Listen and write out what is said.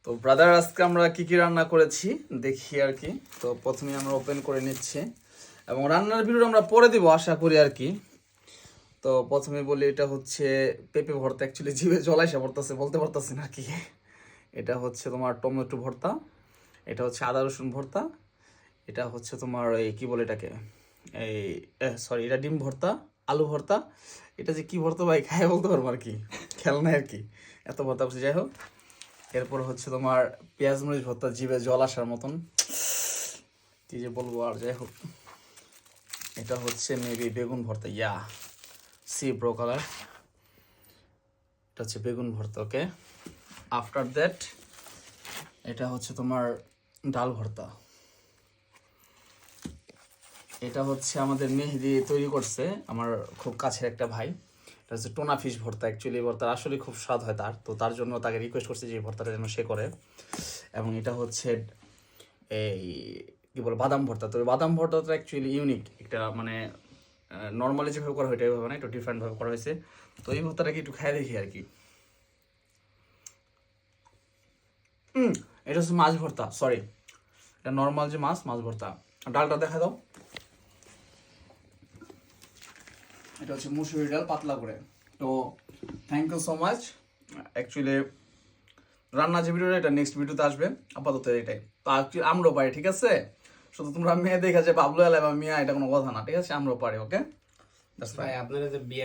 তো ব্রাদার আজকে আমরা কি কি রান্না করেছি দেখি আর কি। তো প্রথমে আমরা ওপেন করে নিচ্ছি এবং রান্নার ভিডিও আমরা পরে দিব আশা করি আর কি। তো প্রথমে বলি এটা হচ্ছে পেঁপে ভর্তা, অ্যাকচুয়ালি জিভে জল আইসা পড়তেছে, বলতে পারতেছি না কি। এটা হচ্ছে তোমার টমেটো ভর্তা, এটা হচ্ছে আদা রসুন ভর্তা, এটা হচ্ছে তোমার এই কি বলে এটাকে, এই সরি এটা ডিম ভর্তা, আলু ভর্তা, এটা যে কি ভর্তা ভাই খাই বলতে পারবো আর কি, খেয়াল নাই আর কি, এত ভর্তা করছি। যাই হোক, এরপর হচ্ছে তোমার পেঁয়াজ মরিচ ভর্তা, জিভে জল আসার মতন, কি যে বলবো আর। যাই হোক, এটা হচ্ছে মেবি বেগুন ভর্তা, ইয়া সি ব্রো কালার, এটা হচ্ছে বেগুন ভর্তা। ওকে, আফটার দ্যাট এটা হচ্ছে তোমার ডাল ভর্তা। এটা হচ্ছে আমাদের মেহেদি তৈরি করছে, আমার খুব কাছের একটা ভাই। এটা হচ্ছে টোনা ফিশ ভর্তা, অ্যাকচুয়ালি ভর্তা আসলে খুব স্বাদ হয় তার, তো তার জন্য তাকে রিকোয়েস্ট করছে যে এই ভর্তাটা যেন সে করে। এবং এটা হচ্ছে এই কি বলে বাদাম ভর্তা। তো বাদাম ভর্তাটা অ্যাকচুয়ালি ইউনিক একটা, মানে নর্মালি যেভাবে করা হয় এভাবে না, একটু ডিফারেন্টভাবে করা হয়েছে। তো এই ভর্তাটাকে একটু খেয়ে দেখি আর কি। এটা হচ্ছে মাছ ভর্তা, সরি এটা নর্মাল যে মাছ ভর্তা। ডালটা দেখা দাও, এটা হচ্ছে মুসুরি ডাল পাতলা করে। তো thank you so much. Actually রান্না যে ভিডিওটা এটা নেক্সট ভিডিওতে আসবে, আপাতত এটাই। তো অ্যাকচুয়ালি আমরাও পারি, ঠিক আছে? শুধু তোমরা মেয়ে দেখা যে বাবলু এলাই বা মিয়া, এটা কোনো কথা না, ঠিক আছে? আমরাও পারি। ওকে, ভাই আপনারা যে বিয়ে